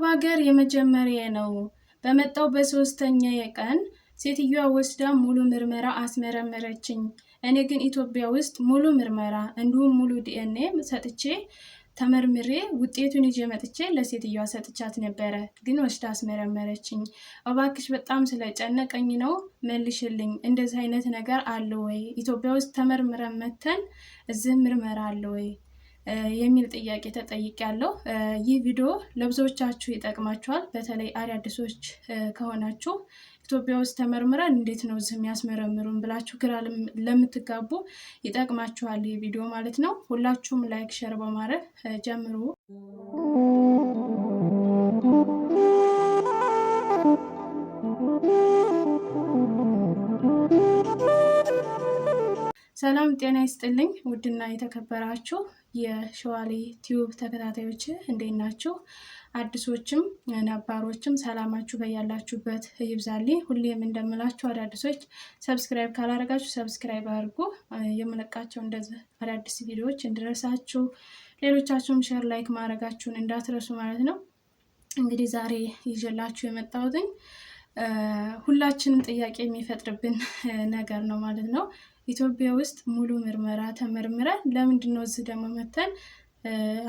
አረብ ሀገር የመጀመሪያ ነው። በመጣው በሶስተኛ ቀን ሴትዮዋ ወስዳ ሙሉ ምርመራ አስመረመረችኝ። እኔ ግን ኢትዮጵያ ውስጥ ሙሉ ምርመራ እንዲሁም ሙሉ ዲኤንኤ ሰጥቼ ተመርምሬ ውጤቱን ይዤ መጥቼ ለሴትዮዋ ሰጥቻት ነበረ። ግን ወስዳ አስመረመረችኝ። እባክሽ በጣም ስለጨነቀኝ ነው መልሽልኝ። እንደዚህ አይነት ነገር አለ ወይ? ኢትዮጵያ ውስጥ ተመርምረን መተን እዚህ ምርመራ አለ ወይ የሚል ጥያቄ ተጠይቄያለሁ። ይህ ቪዲዮ ለብዙዎቻችሁ ይጠቅማችኋል። በተለይ አዳዲሶች ከሆናችሁ ኢትዮጵያ ውስጥ ተመርምረን እንዴት ነው እዚህ የሚያስመረምሩን ብላችሁ ግራ ለምትጋቡ ይጠቅማችኋል ይህ ቪዲዮ ማለት ነው። ሁላችሁም ላይክ፣ ሼር በማድረግ ጀምሩ። ሰላም ጤና ይስጥልኝ። ውድና የተከበራችሁ የሸዋሌ ቲዩብ ተከታታዮች እንዴት ናችሁ? አዲሶችም ነባሮችም ሰላማችሁ በያላችሁበት ይብዛልኝ። ሁሌም እንደምላችሁ አዳዲሶች ሰብስክራይብ ካላደረጋችሁ ሰብስክራይብ አድርጉ። የምለቃቸው እንደዚህ አዳዲስ ቪዲዮዎች እንዲደርሳችሁ፣ ሌሎቻችሁም ሼር ላይክ ማድረጋችሁን እንዳትረሱ ማለት ነው። እንግዲህ ዛሬ ይዤላችሁ የመጣሁትኝ ሁላችንም ጥያቄ የሚፈጥርብን ነገር ነው ማለት ነው። ኢትዮጵያ ውስጥ ሙሉ ምርመራ ተመርምረን ለምንድን ነው እዚህ ደግሞ መተን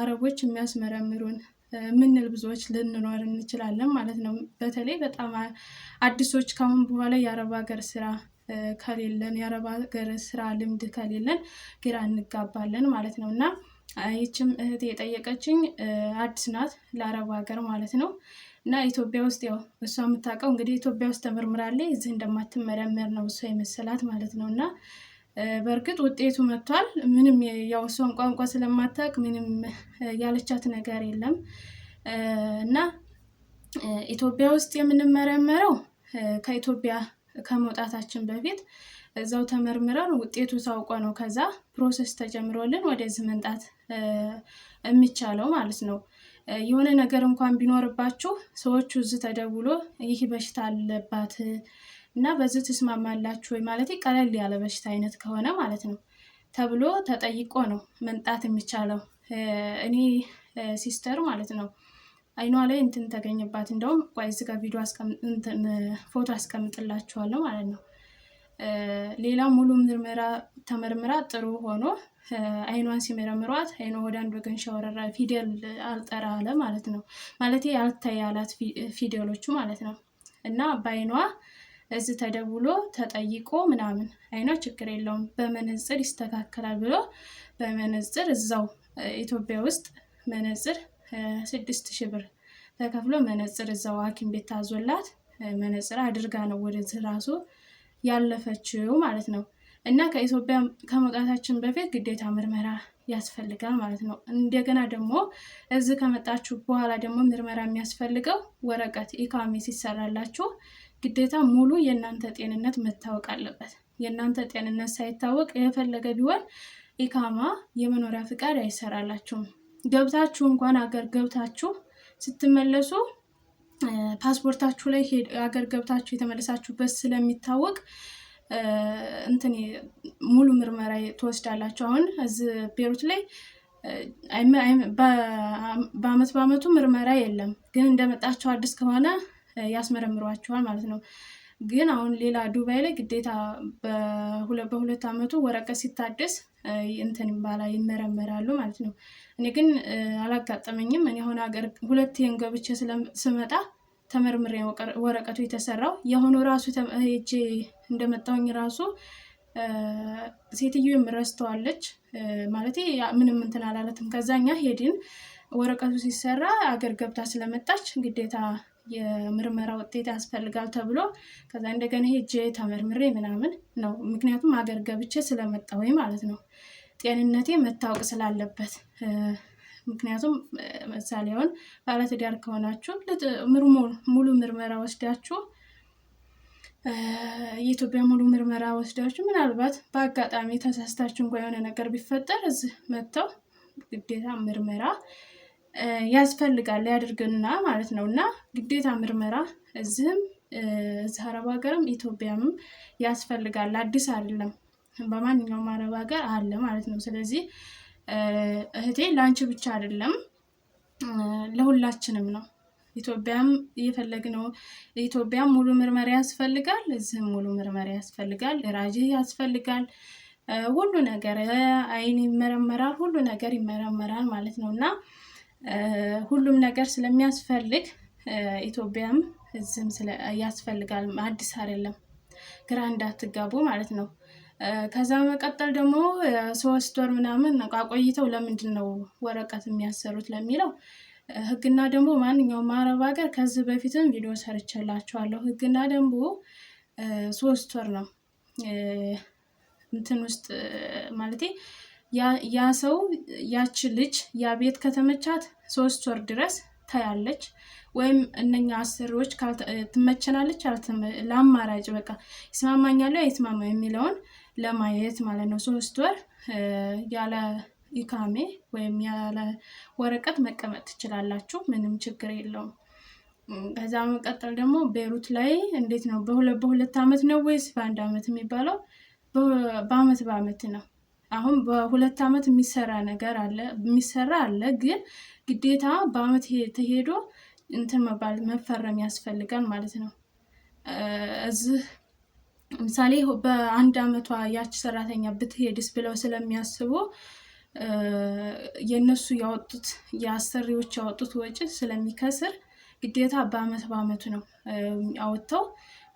አረቦች የሚያስመረምሩን ምንል ብዙዎች ልንኖር እንችላለን ማለት ነው። በተለይ በጣም አዲሶች ካሁን በኋላ የአረብ ሀገር ስራ ከሌለን የአረብ ሀገር ስራ ልምድ ከሌለን ግራ እንጋባለን ማለት ነው። እና ይችም እህቴ የጠየቀችኝ አዲስ ናት ለአረብ ሀገር ማለት ነው። እና ኢትዮጵያ ውስጥ ያው እሷ የምታውቀው እንግዲህ ኢትዮጵያ ውስጥ ተመርምራለች እዚህ እንደማትመረመር ነው እሷ የመሰላት ማለት ነው። እና በእርግጥ ውጤቱ መጥቷል። ምንም ያው እሷን ቋንቋ ስለማታውቅ ምንም ያለቻት ነገር የለም። እና ኢትዮጵያ ውስጥ የምንመረመረው ከኢትዮጵያ ከመውጣታችን በፊት እዛው ተመርምረን ውጤቱ ታውቆ ነው ከዛ ፕሮሰስ ተጀምሮልን ወደዚህ መምጣት የሚቻለው ማለት ነው። የሆነ ነገር እንኳን ቢኖርባችሁ ሰዎቹ እዚህ ተደውሎ ይህ በሽታ አለባት እና በዚህ ትስማማላችሁ ወይ ማለት ቀለል ያለ በሽታ አይነት ከሆነ ማለት ነው ተብሎ ተጠይቆ ነው መምጣት የሚቻለው። እኔ ሲስተር ማለት ነው አይኗ ላይ እንትን ተገኘባት። እንደውም ቆይ እዚህ ጋር ቪዲዮ ፎቶ አስቀምጥላችኋለሁ ማለት ነው። ሌላ ሙሉ ምርመራ ተመርምራ ጥሩ ሆኖ አይኗን ሲመረምሯት አይኗ ወደ አንድ ወገን ሸወረራ ፊደል አልጠራ አለ ማለት ነው። ማለት ያልታይ አላት ፊደሎቹ ማለት ነው። እና በአይኗ እዚህ ተደውሎ ተጠይቆ ምናምን አይኗ ችግር የለውም በመነጽር ይስተካከላል ብሎ በመነጽር እዛው ኢትዮጵያ ውስጥ መነጽር 6000 ብር ተከፍሎ መነጽር እዛው ሐኪም ቤት ታዞላት መነጽር አድርጋ ነው ወደዚህ ራሱ ያለፈችው ማለት ነው። እና ከኢትዮጵያ ከመውጣታችን በፊት ግዴታ ምርመራ ያስፈልጋል ማለት ነው። እንደገና ደግሞ እዚህ ከመጣችሁ በኋላ ደግሞ ምርመራ የሚያስፈልገው ወረቀት ኢካሜ ሲሰራላችሁ ግዴታ ሙሉ የእናንተ ጤንነት መታወቅ አለበት። የእናንተ ጤንነት ሳይታወቅ የፈለገ ቢሆን ኢካማ የመኖሪያ ፍቃድ አይሰራላችሁም። ገብታችሁ እንኳን አገር ገብታችሁ ስትመለሱ ፓስፖርታችሁ ላይ አገር ገብታችሁ የተመለሳችሁበት ስለሚታወቅ እንትን ሙሉ ምርመራ ትወስዳላችሁ። አሁን እዚህ ቤሩት ላይ በአመቱ ምርመራ የለም፣ ግን እንደመጣችሁ አዲስ ከሆነ ያስመረምሯችኋል ማለት ነው። ግን አሁን ሌላ ዱባይ ላይ ግዴታ በሁለት አመቱ ወረቀት ሲታደስ እንትን ባላ ይመረመራሉ ማለት ነው። እኔ ግን አላጋጠመኝም። እኔ አሁን ሀገር ሁለቴን ገብቼ ስመጣ ተመርምሬ ወረቀቱ የተሰራው የሆነ ራሱ ሄጄ እንደመጣሁኝ ራሱ ሴትዮ የምረስተዋለች ማለት ምንም እንትን አላለትም። ከዛኛ ሄድን ወረቀቱ ሲሰራ አገር ገብታ ስለመጣች ግዴታ የምርመራ ውጤት ያስፈልጋል ተብሎ ከዛ እንደገና ሄጄ ተመርምሬ ምናምን ነው። ምክንያቱም አገር ገብቼ ስለመጣሁኝ ማለት ነው ጤንነቴ መታወቅ ስላለበት። ምክንያቱም ምሳሌ አሁን ባለትዳር ከሆናችሁ ሙሉ ምርመራ ወስዳችሁ የኢትዮጵያ ሙሉ ምርመራ ወስዳችሁ ምናልባት በአጋጣሚ ተሳስታችሁ እንኳን የሆነ ነገር ቢፈጠር እዚህ መጥተው ግዴታ ምርመራ ያስፈልጋል ያድርግና ማለት ነው። እና ግዴታ ምርመራ እዚህም አረብ ሀገርም ኢትዮጵያም ያስፈልጋል። አዲስ አይደለም፣ በማንኛውም አረብ ሀገር አለ ማለት ነው። ስለዚህ እህቴ ላንቺ ብቻ አይደለም ለሁላችንም ነው። ኢትዮጵያም እየፈለግነው ኢትዮጵያም ሙሉ ምርመራ ያስፈልጋል፣ እዚህም ሙሉ ምርመራ ያስፈልጋል፣ ራጅ ያስፈልጋል። ሁሉ ነገር አይን ይመረመራል፣ ሁሉ ነገር ይመረመራል ማለት ነው። እና ሁሉም ነገር ስለሚያስፈልግ ኢትዮጵያም እዚህም ያስፈልጋል። አዲስ አይደለም፣ ግራ እንዳትጋቡ ማለት ነው። ከዛ መቀጠል ደግሞ 3 ወር ምናምን አቆይተው ለምንድን ነው ወረቀት የሚያሰሩት ለሚለው ህግና ደንቡ ማንኛውም አረብ ሀገር ከዚህ በፊትም ቪዲዮ ሰርቼላችኋለሁ። ህግና ደንቡ 3 ወር ነው። እንትን ውስጥ ማለቴ ያ ሰው ያቺ ልጅ ያ ቤት ከተመቻት 3 ወር ድረስ ታያለች። ወይም እነኛ አሰሪዎች ትመቸናለች ለአማራጭ በቃ ይስማማኛል አይስማማ የሚለውን ለማየት ማለት ነው። 3 ወር ያለ ኢካሜ ወይም ያለ ወረቀት መቀመጥ ትችላላችሁ፣ ምንም ችግር የለውም። ከዛ መቀጠል ደግሞ ቤሩት ላይ እንዴት ነው በሁለት አመት ነው ወይስ በ1 አመት የሚባለው? በአመት ነው። አሁን በ2 አመት የሚሰራ ነገር አለ፣ ግን ግዴታ በአመት ተሄዶ እንትን መፈረም ያስፈልጋል ማለት ነው። እዚህ ምሳሌ በ1 አመቷ ያች ሰራተኛ ብትሄድስ ብለው ስለሚያስቡ የነሱ ያወጡት የአሰሪዎች ያወጡት ወጪ ስለሚከስር ግዴታ በአመቱ ነው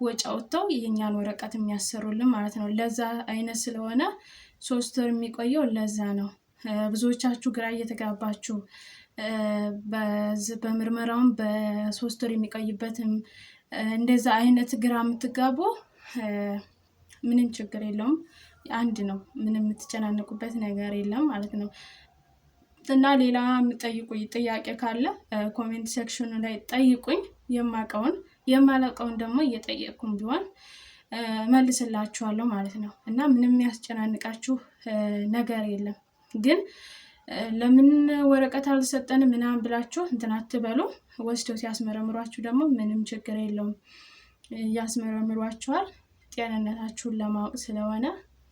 ወጪ አውጥተው የኛን ወረቀት የሚያሰሩልን ማለት ነው። ለዛ አይነት ስለሆነ 3 ወር የሚቆየው ለዛ ነው። ብዙዎቻችሁ ግራ እየተጋባችሁ በምርመራውም በ3 ወር የሚቆይበትም እንደዛ አይነት ግራ የምትጋቡ ምንም ችግር የለውም። አንድ ነው፣ ምንም የምትጨናነቁበት ነገር የለም ማለት ነው። እና ሌላ የምጠይቁኝ ጥያቄ ካለ ኮሜንት ሴክሽኑ ላይ ጠይቁኝ። የማላውቀውን ደግሞ እየጠየቅኩም ቢሆን መልስላችኋለሁ ማለት ነው። እና ምንም ያስጨናንቃችሁ ነገር የለም። ግን ለምን ወረቀት አልሰጠንም ምናምን ብላችሁ እንትን አትበሉ። ወስደው ሲያስመረምሯችሁ ደግሞ ምንም ችግር የለውም፣ ያስመረምሯችኋል ጤንነታችሁን ለማወቅ ስለሆነ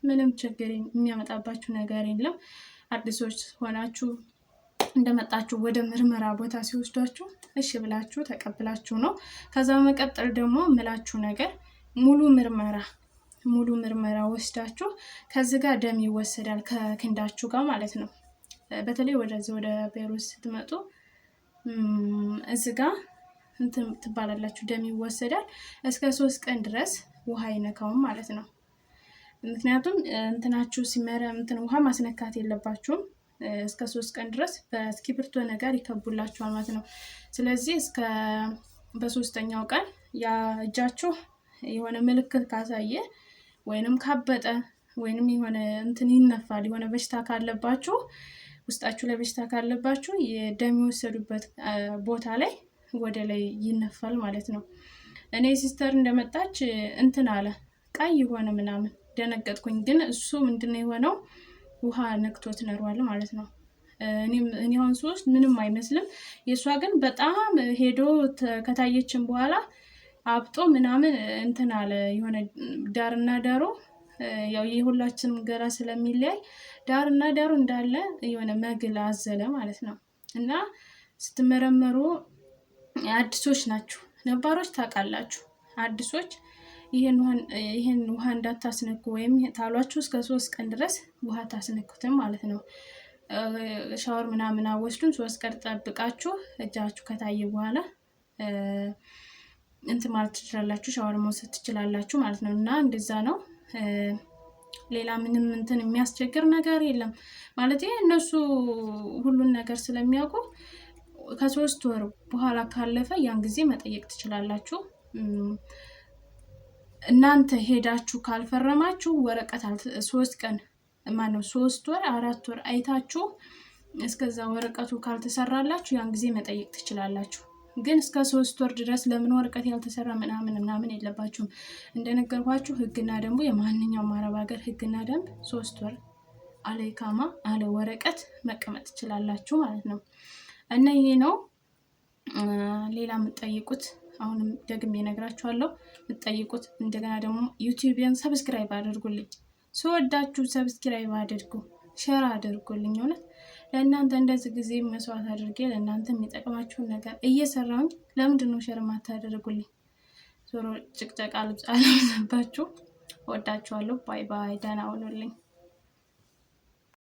ምንም ችግር የሚያመጣባችሁ ነገር የለም። አዲሶች ሆናችሁ እንደመጣችሁ ወደ ምርመራ ቦታ ሲወስዷችሁ እሺ ብላችሁ ተቀብላችሁ ነው። ከዛ መቀጠል ደግሞ ምላችሁ ነገር ሙሉ ምርመራ ወስዳችሁ ከዚህ ጋር ደም ይወሰዳል ከክንዳችሁ ጋር ማለት ነው። በተለይ ወደዚህ ወደ ቤሩት ስትመጡ እዚህ ጋር እንትን ትባላላችሁ፣ ደም ይወሰዳል። እስከ 3 ቀን ድረስ ውሃ አይነካውም ማለት ነው። ምክንያቱም እንትናችሁ ውሃ ማስነካት የለባችሁም። እስከ 3 ቀን ድረስ በእስክሪብቶ ነገር ይከቡላችኋል ማለት ነው። ስለዚህ በ3ኛው ቀን ያ እጃችሁ የሆነ ምልክት ካሳየ ወይንም ካበጠ ወይንም የሆነ እንትን ይነፋል፣ የሆነ በሽታ ካለባችሁ ውስጣችሁ ላይ በሽታ ካለባችሁ የደም የወሰዱበት ቦታ ላይ ወደ ላይ ይነፋል ማለት ነው። እኔ ሲስተር እንደመጣች እንትን አለ ቀይ የሆነ ምናምን ደነገጥኩኝ። ግን እሱ ምንድነው የሆነው ውሃ ነክቶት ነሯል ማለት ነው። እኔ አሁን ሶስት ምንም አይመስልም። የሷ ግን በጣም ሄዶ ከታየችን በኋላ አብጦ ምናምን እንትን አለ። የሆነ ዳርና ዳሩ ያው የሁላችንም ገራ ስለሚለያይ ዳርና ዳሩ እንዳለ የሆነ መግል አዘለ ማለት ነው። እና ስትመረመሩ አዲሶች ናችሁ፣ ነባሮች ታውቃላችሁ። አዲሶች ይሄን ውሃ እንዳታስነኩ ወይም ታሏችሁ እስከ 3 ቀን ድረስ ውሃ ታስነኩትም ማለት ነው። ሻወር ምናምን ወስዱን 3 ቀን ጠብቃችሁ እጃችሁ ከታየ በኋላ እንትን ማለት ትችላላችሁ፣ ሻወር መውሰድ ትችላላችሁ ማለት ነው። እና እንደዛ ነው። ሌላ ምንም እንትን የሚያስቸግር ነገር የለም ማለት እነሱ ሁሉን ነገር ስለሚያውቁ ከ3 ወር በኋላ ካለፈ ያን ጊዜ መጠየቅ ትችላላችሁ። እናንተ ሄዳችሁ ካልፈረማችሁ ወረቀት 3 ቀን ማነው 3 ወር 4 ወር አይታችሁ እስከዛ ወረቀቱ ካልተሰራላችሁ ያን ጊዜ መጠየቅ ትችላላችሁ። ግን እስከ 3 ወር ድረስ ለምን ወረቀት ያልተሰራ ምናምን የለባችሁም። እንደነገርኳችሁ ህግና ደንቡ የማንኛውም አረብ ሀገር ህግና ደንብ 3 ወር አለ ኢቃማ አለ ወረቀት መቀመጥ ትችላላችሁ ማለት ነው። እና ይሄ ነው። ሌላ የምትጠይቁት አሁንም ደግሜ እነግራችኋለሁ። የምትጠይቁት እንደገና ደግሞ ዩቲዩብን ሰብስክራይብ አድርጉልኝ። ስወዳችሁ ሰብስክራይብ አድርጉ፣ ሼር አድርጉልኝ። እውነት ለእናንተ እንደዚህ ጊዜ መስዋዕት አድርጌ ለእናንተ የሚጠቅማችሁን ነገር እየሰራሁኝ ለምንድን ነው ሸር ማታደርጉልኝ? ዞሮ ጭቅጨቃ አልብዛባችሁ። ወዳችኋለሁ። ባይ ባይ። ደህና ሁኑልኝ።